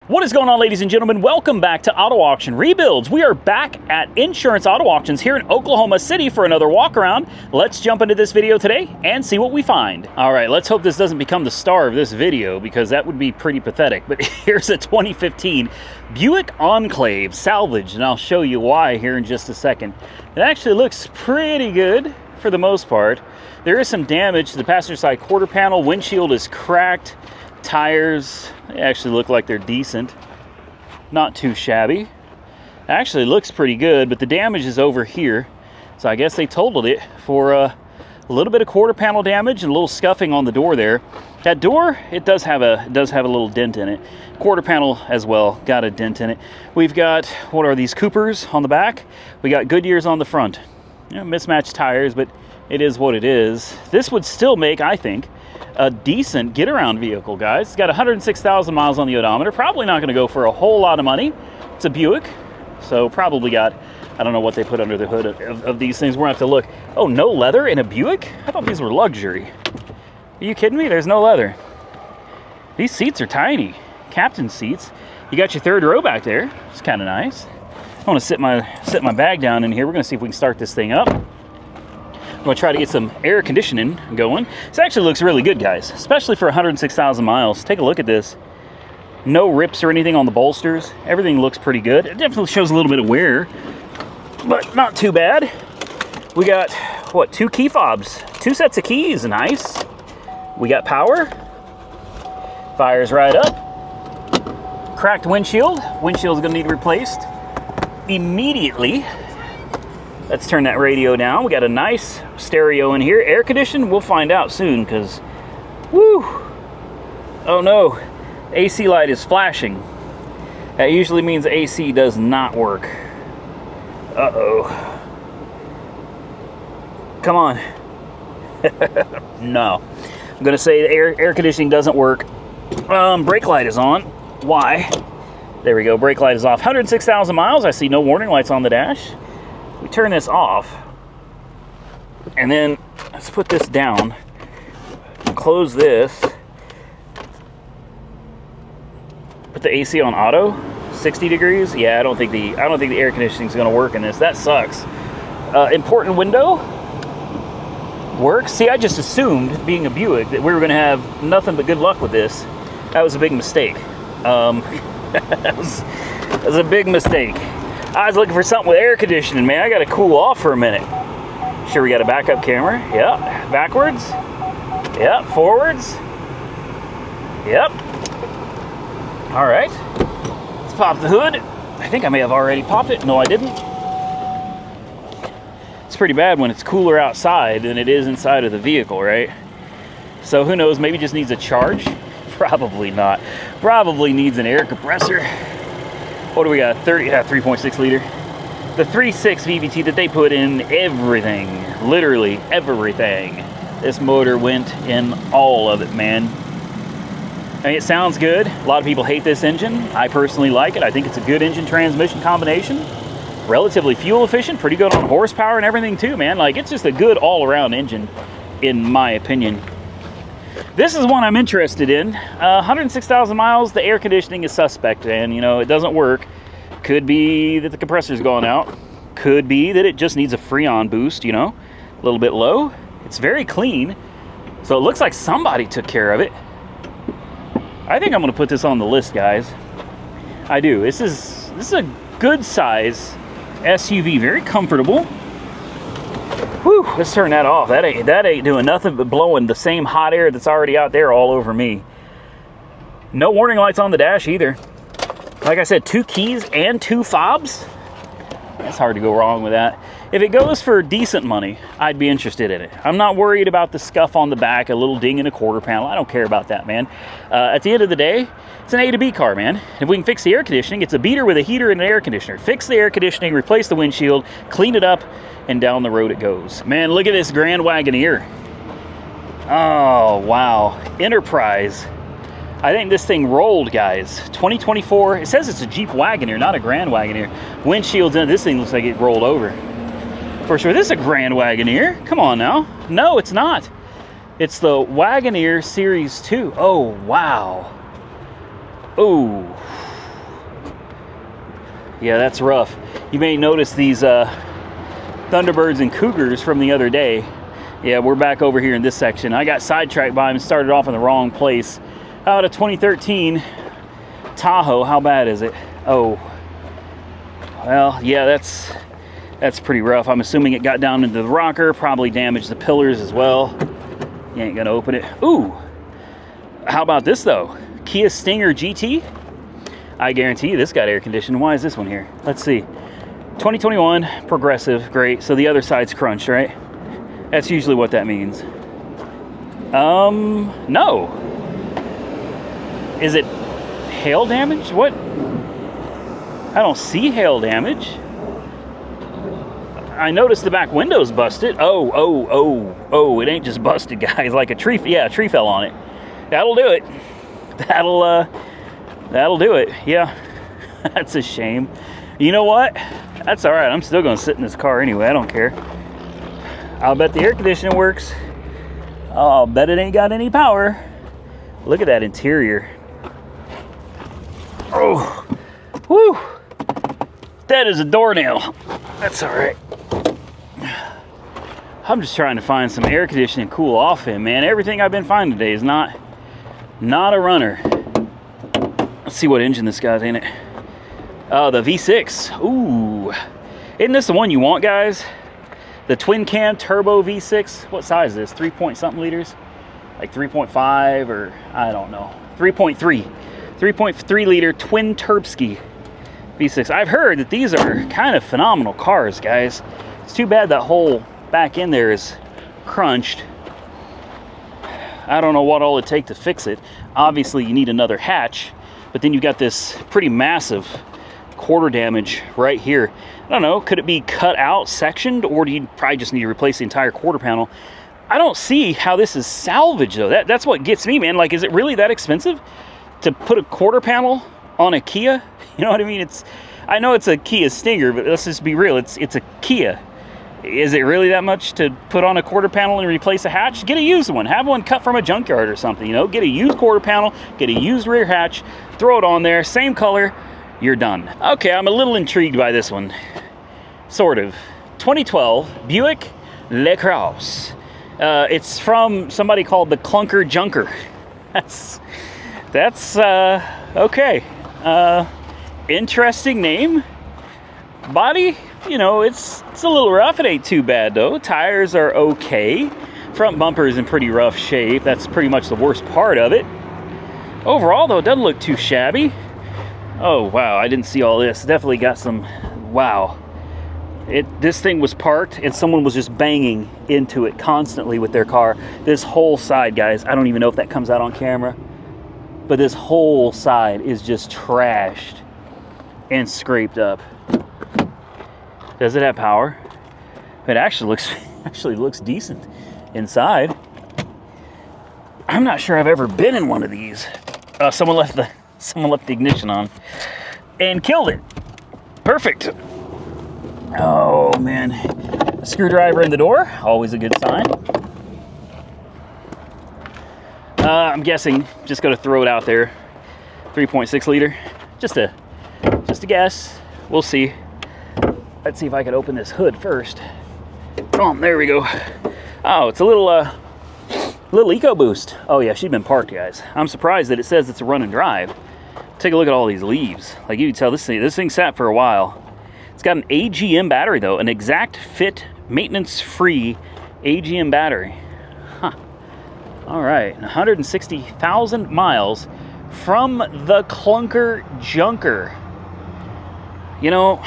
What is going on, ladies and gentlemen? Welcome back to Auto Auction Rebuilds. We are back at Insurance Auto Auctions here in Oklahoma City for another walk around. Let's jump into this video today and see what we find. All right, let's hope this doesn't become the star of this video because that would be pretty pathetic. But here's a 2015 Buick Enclave salvage, and I'll show you why here in just a second. It actually looks pretty good for the most part. There is some damage to the passenger side quarter panel. Windshield is cracked. Tires, they actually look like they're decent. Not too shabby. Actually looks pretty good, but the damage is over here. So I guess they totaled it for a little bit of quarter panel damage and a little scuffing on the door there. That door, it does have a little dent in it. Quarter panel as well, got a dent in it. We've got, what are these, Coopers on the back? We got Goodyears on the front. You know, mismatched tires, but it is what it is. This would still make, I think, a decent get-around vehicle, guys. It's got 106,000 miles on the odometer. Probably not going to go for a whole lot of money. It's a Buick, so probably got, I don't know what they put under the hood of these things. We're going to have to look. Oh, no leather in a Buick? I thought these were luxury. Are you kidding me? There's no leather. These seats are tiny. Captain seats. You got your third row back there. It's kind of nice. I want to sit my bag down in here. We're going to see if we can start this thing up. I'm going to try to get some air conditioning going. This actually looks really good, guys, especially for 106,000 miles. Take a look at this. No rips or anything on the bolsters. Everything looks pretty good. It definitely shows a little bit of wear, but not too bad. We got, what, 2 key fobs, 2 sets of keys. Nice. We got power. Fires right up. Cracked windshield. Windshield's going to need replaced immediately. Let's turn that radio down. We got a nice stereo in here. Air conditioned, we'll find out soon because, whoo, oh no, AC light is flashing. That usually means AC does not work. Uh-oh. Come on. No. I'm gonna say the air conditioning doesn't work. Brake light is on. Why? There we go, brake light is off. 106,000 miles, I see no warning lights on the dash. We turn this off, and then let's put this down, close this, put the AC on auto, 60 degrees. Yeah, I don't think the air conditioning is going to work in this. That sucks. Important window works. See, I just assumed, being a Buick, that we were going to have nothing but good luck with this. That was a big mistake. That was a big mistake. I was looking for something with air conditioning, man. I got to cool off for a minute. Sure, we got a backup camera. Yep. Backwards. Yep. Forwards. Yep. All right. Let's pop the hood. I think I may have already popped it. No, I didn't. It's pretty bad when it's cooler outside than it is inside of the vehicle, right? So who knows? Maybe it just needs a charge. Probably not. Probably needs an air compressor. What do we got? 3.6 liter. The 3.6 VVT that they put in everything, literally everything. This motor went in all of it, man. I mean, it sounds good. A lot of people hate this engine. I personally like it. I think it's a good engine transmission combination. Relatively fuel efficient, pretty good on horsepower and everything too, man. Like, it's just a good all-around engine, in my opinion. This is one I'm interested in. 106,000 miles, the air conditioning is suspect, and you know, it doesn't work. Could be that the compressor's gone out. Could be that it just needs a Freon boost, you know, a little bit low. It's very clean, so it looks like somebody took care of it. I think I'm gonna put this on the list, guys. I do. This is a good size SUV, very comfortable. Whew, let's turn that off. That ain't doing nothing but blowing the same hot air that's already out there all over me. No warning lights on the dash either. Like I said, 2 keys and 2 fobs. That's hard to go wrong with that. If it goes for decent money, I'd be interested in it. I'm not worried about the scuff on the back, a little ding in a quarter panel. I don't care about that, man. At the end of the day, it's an A to B car, man. If we can fix the air conditioning, it's a beater with a heater and an air conditioner. Fix the air conditioning, replace the windshield, clean it up, and down the road it goes. Man, look at this Grand Wagoneer. Oh, wow. Enterprise. I think this thing rolled, guys. 2024. It says it's a Jeep Wagoneer, not a Grand Wagoneer. Windshield's in it. This thing looks like it rolled over. For sure. This is a Grand Wagoneer. Come on now. No, it's not. It's the Wagoneer Series 2. Oh, wow. Oh. Yeah, that's rough. You may notice these Thunderbirds and Cougars from the other day. Yeah, we're back over here in this section. I got sidetracked by them and started off in the wrong place. Out of 2013 Tahoe, how bad is it? Oh, well, yeah, that's pretty rough. I'm assuming it got down into the rocker, probably damaged the pillars as well. You ain't gonna open it. Ooh, how about this though? Kia Stinger GT. I guarantee you this got air conditioning. Why is this one here? Let's see. 2021 Progressive, great. So the other side's crunched, right? That's usually what that means. No. Is it hail damage? What? I don't see hail damage. I noticed the back window's busted. Oh, it ain't just busted, guys. Like a tree, yeah, a tree fell on it. That'll do it. That'll do it. Yeah, that's a shame. You know what? That's all right. I'm still gonna sit in this car anyway. I don't care. I'll bet the air conditioning works. I'll bet it ain't got any power. Look at that interior. Oh, whew. That is a doornail. That's all right. I'm just trying to find some air conditioning cool off him, man. Everything I've been finding today is not a runner. Let's see what engine this guy's in it. The V6. Ooh. Isn't this the one you want, guys? The twin cam turbo V6. What size is this? 3 point something liters? Like 3.5 or I don't know. 3.3. 3.3 liter twin Turbski V6. I've heard that these are kind of phenomenal cars, guys. It's too bad that whole back in there is crunched. I don't know what all it take to fix it. Obviously you need another hatch, but then you got this pretty massive quarter damage right here. I don't know, could it be cut out, sectioned, or do you probably just need to replace the entire quarter panel? I don't see how this is salvage though. That's what gets me, man. Like, is it really that expensive to put a quarter panel on a Kia? You know what I mean? I know it's a Kia Stinger, but let's just be real. It's a Kia. Is it really that much to put on a quarter panel and replace a hatch? Get a used one. Have one cut from a junkyard or something, you know? Get a used quarter panel, get a used rear hatch, throw it on there, same color, you're done. Okay, I'm a little intrigued by this one. Sort of. 2012 Buick LaCrosse. It's from somebody called the Clunker Junker. That's okay. Interesting name. Body, you know, it's a little rough. It ain't too bad though. Tires are okay. Front bumper is in pretty rough shape. That's pretty much the worst part of it. Overall though, it doesn't look too shabby. Oh wow, I didn't see all this. Definitely got some, wow. This thing was parked and someone was just banging into it constantly with their car. This whole side, guys, I don't even know if that comes out on camera, but this whole side is just trashed and scraped up. Does it have power? It actually looks decent inside. I'm not sure I've ever been in one of these. Someone left the ignition on and killed it. Perfect. Oh man, a screwdriver in the door, always a good sign. I'm guessing, just gonna throw it out there. 3.6 liter, just a guess. We'll see. Let's see if I can open this hood first. Oh, there we go. Oh, it's a little EcoBoost. Oh yeah, she's been parked, guys. I'm surprised that it says it's a run and drive. Take a look at all these leaves. Like, you can tell this thing sat for a while. It's got an AGM battery though, an exact fit, maintenance-free AGM battery. Huh. All right, 160,000 miles from the Clunker Junker. You know,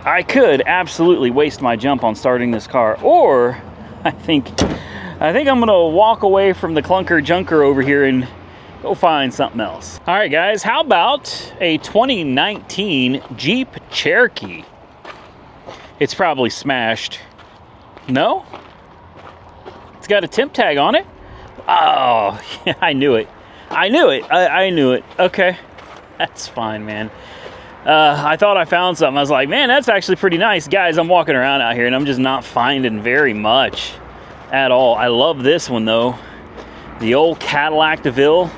I could absolutely waste my jump on starting this car, or I think I'm gonna walk away from the Clunker Junker over here and go find something else. All right, guys, how about a 2019 Jeep Cherokee? It's probably smashed. No? It's got a temp tag on it? Oh, yeah, I knew it. I knew it. Okay, that's fine, man. I thought I found something. I was like, man, that's actually pretty nice. Guys, I'm walking around out here and I'm just not finding very much at all. I love this one though. The old Cadillac DeVille.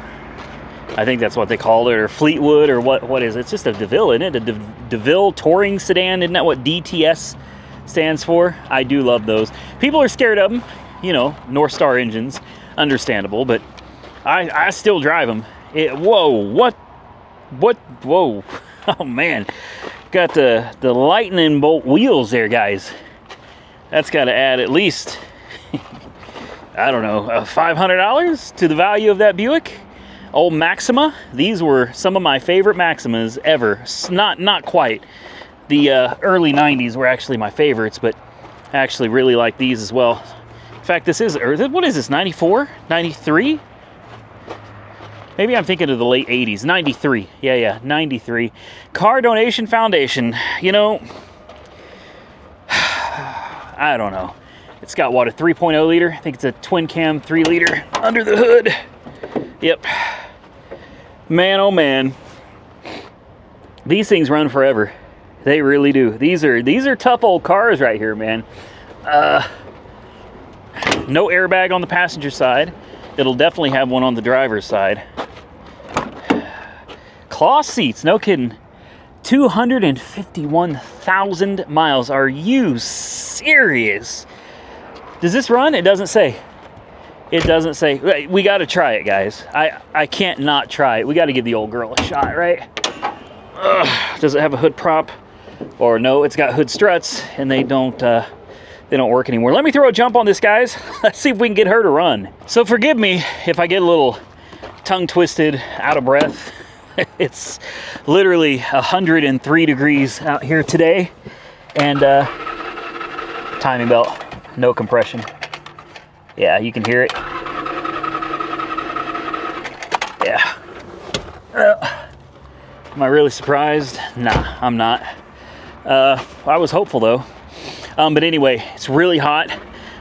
I think that's what they call it, or Fleetwood, or what is it? It's just a DeVille, isn't it? A DeVille Touring Sedan, isn't that what DTS stands for? I do love those. People are scared of them, you know, North Star engines, understandable, but I still drive them. Whoa, whoa, oh man, got the lightning bolt wheels there, guys. That's got to add at least, I don't know, $500 to the value of that Buick. Old Maxima. These were some of my favorite Maximas ever. Not quite. The early 90s were actually my favorites, but I actually really like these as well. In fact, this is, or what is this, 94? 93? Maybe I'm thinking of the late 80s. 93. Yeah, 93. Car Donation Foundation. You know, I don't know. It's got, what, a 3.0 liter? I think it's a twin cam 3 liter under the hood. Yep. Man, oh man. These things run forever. They really do. These are tough old cars right here, man. No airbag on the passenger side. It'll definitely have one on the driver's side. Cloth seats, no kidding. 251,000 miles. Are you serious? Does this run? It doesn't say. It doesn't say. We got to try it, guys. I can't not try it. We got to give the old girl a shot, right? Ugh. Does it have a hood prop? Or no, it's got hood struts, and they don't work anymore. Let me throw a jump on this, guys. Let's see if we can get her to run. So forgive me if I get a little tongue twisted, out of breath. It's literally 103 degrees out here today, and timing belt, no compression. Yeah, you can hear it. Yeah. Am I really surprised? Nah, I'm not. I was hopeful though. But anyway, it's really hot.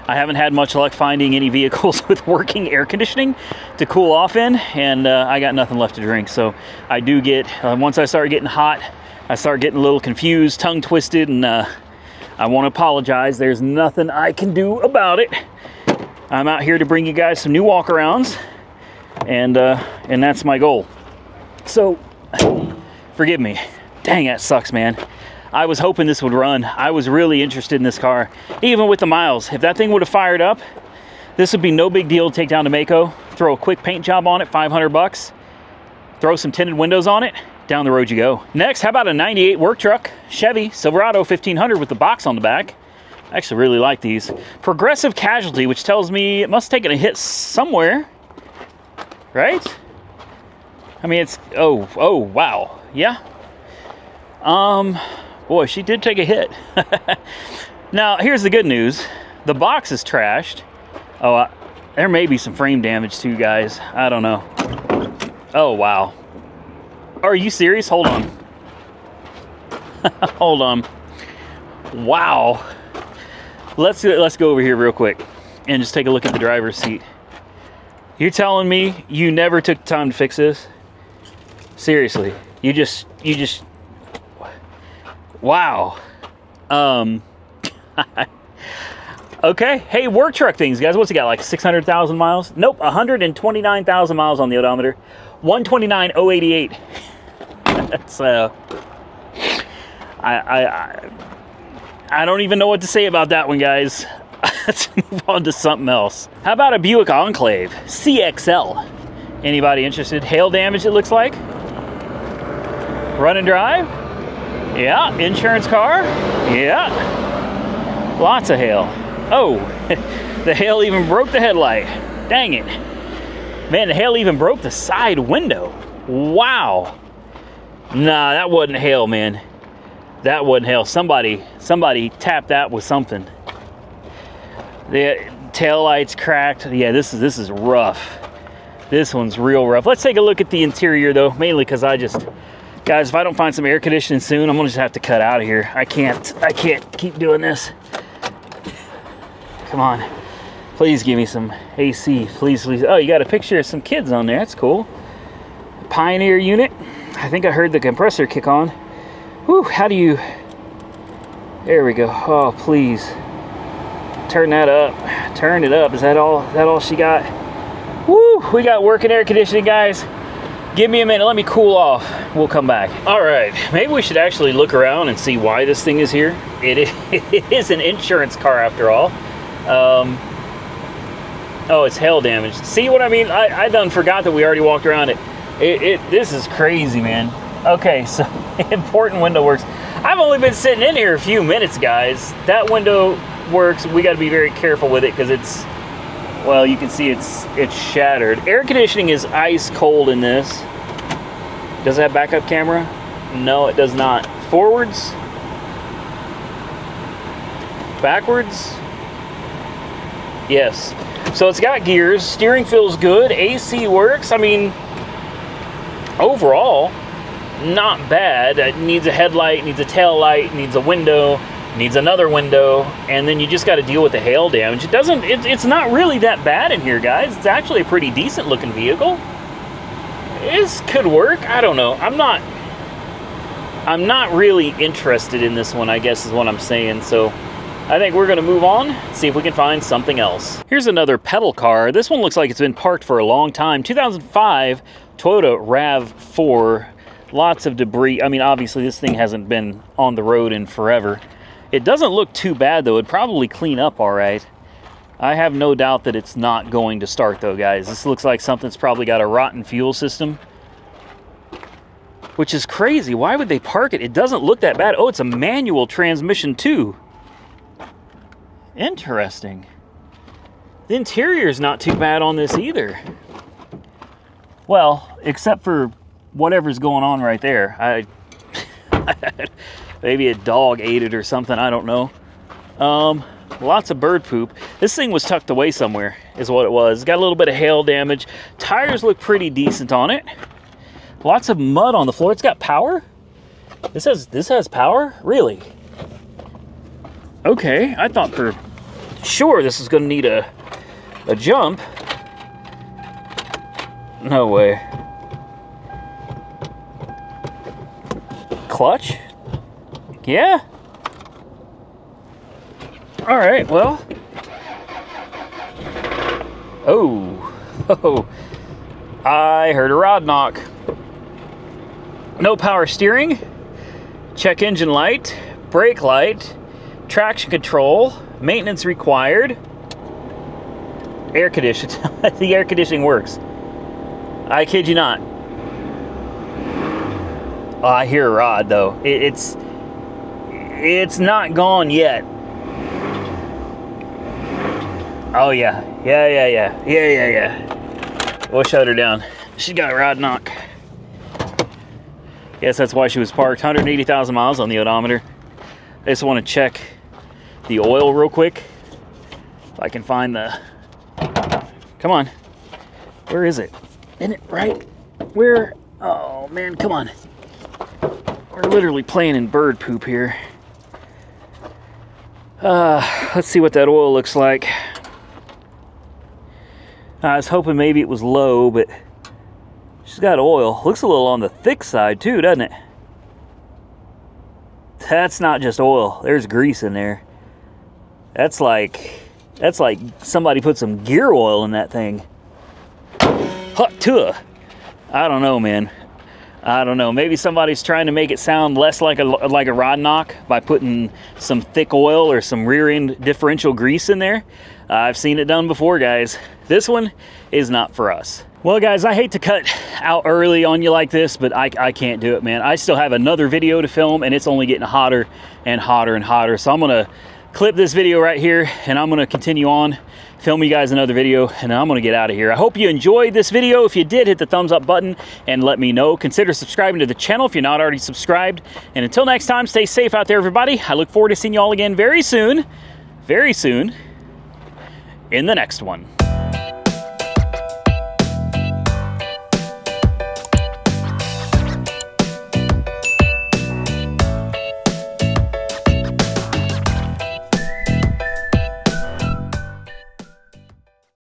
I haven't had much luck finding any vehicles with working air conditioning to cool off in, and I got nothing left to drink. So I do get, once I start getting hot, I start getting a little confused, tongue twisted, and I want to apologize. There's nothing I can do about it. I'm out here to bring you guys some new walkarounds, and that's my goal. So, forgive me. Dang, that sucks, man. I was hoping this would run. I was really interested in this car, even with the miles. If that thing would have fired up, this would be no big deal to take down to Mako, throw a quick paint job on it, 500 bucks, throw some tinted windows on it, down the road you go. Next, how about a 98 work truck, Chevy Silverado 1500 with the box on the back. I actually really like these. Progressive casualty, which tells me it must have taken a hit somewhere, right? I mean, it's, oh, wow, yeah. Boy, she did take a hit. Now, here's the good news. The box is trashed. Oh, there may be some frame damage too, guys. I don't know. Oh, wow. Are you serious? Hold on. Hold on. Wow. Let's go over here real quick and just take a look at the driver's seat. You're telling me you never took the time to fix this? Seriously. You just wow. Okay. Hey, work truck things, guys. What's it got? Like 600,000 miles? Nope. 129,000 miles on the odometer. 129,088. That's I don't even know what to say about that one, guys. Let's move on to something else. How about a Buick Enclave CXL? Anybody interested? Hail damage, it looks like. Run and drive? Yeah. Insurance car? Yeah. Lots of hail. Oh, the hail even broke the headlight. Dang it. Man, the hail even broke the side window. Wow. Nah, that wasn't hail, man. That wasn't hail. Somebody tapped that with something. The tail lights cracked. Yeah, this is rough. This one's real rough. Let's take a look at the interior though, mainly because guys, if I don't find some air conditioning soon, I'm gonna just have to cut out of here. I can't keep doing this. Come on, please give me some AC, please. Oh, you got a picture of some kids on there. That's cool. Pioneer unit. I think I heard the compressor kick on. Whew, how do you... There we go. Oh, please. Turn that up. Turn it up. Is that all she got? Woo, we got working air conditioning, guys. Give me a minute, let me cool off. We'll come back. All right, maybe we should actually look around and see why this thing is here. It is an insurance car after all. Oh, it's hail damage. See what I mean? I done forgot that we already walked around it. This is crazy, man. Okay, so important window works. I've only been sitting in here a few minutes, guys. That window works. We got to be very careful with it because it's, well, you can see it's shattered. Air conditioning is ice cold in this. Does it have backup camera? No, it does not. Forwards? Backwards? Yes. So it's got gears. Steering feels good. AC works. I mean, overall, not bad. It needs a headlight, needs a tail light, needs a window, needs another window, and then you just got to deal with the hail damage. It's not really that bad in here, guys. It's actually a pretty decent looking vehicle. This could work. I don't know. I'm not really interested in this one, I guess is what I'm saying. So I think we're going to move on, see if we can find something else. Here's another pedal car. This one looks like it's been parked for a long time. 2005 Toyota RAV4. Lots of debris. I mean, obviously this thing hasn't been on the road in forever. It doesn't look too bad though. It'd probably clean up all right. I have no doubt that it's not going to start though, guys. This looks like something's probably got a rotten fuel system, which is crazy. Why would they park it? It doesn't look that bad. Oh, it's a manual transmission too. Interesting. The interior is not too bad on this either. Well, except for whatever's going on right there. Maybe a dog ate it or something, I don't know. Lots of bird poop. This thing was tucked away somewhere is what it was. Got a little bit of hail damage. Tires look pretty decent on it. Lots of mud on the floor. It's got power? This has power? Really? Okay, I thought for sure this is gonna need a jump. No way. Clutch? Yeah. All right, well. Oh, I heard a rod knock. No power steering. Check engine light, brake light, traction control, maintenance required. Air conditioning. The air conditioning works. I kid you not. Oh, I hear a rod though. It's not gone yet. Oh yeah. We'll shut her down. She got a rod knock. Guess that's why she was parked. 180,000 miles on the odometer. I just want to check the oil real quick. If I can find the... Come on. Where is it? Isn't it right? Where? Oh man, come on. We're literally playing in bird poop here. Let's see what that oil looks like. I was hoping maybe it was low, but she's got oil. Looks a little on the thick side too, doesn't it? That's not just oil. There's grease in there. That's like somebody put some gear oil in that thing. Hot tuh. I don't know, man. I don't know. Maybe somebody's trying to make it sound less like a rod knock by putting some thick oil or some rear end differential grease in there. I've seen it done before, guys. This one is not for us. Well, guys, I hate to cut out early on you like this, but I can't do it, man. I still have another video to film, and it's only getting hotter and hotter and hotter. So I'm gonna clip this video right here, and I'm gonna continue on, film you guys another video, and I'm gonna get out of here. I hope you enjoyed this video. If you did, hit the thumbs up button and let me know. Consider subscribing to the channel if you're not already subscribed. And until next time, stay safe out there, everybody. I look forward to seeing you all again very soon in the next one.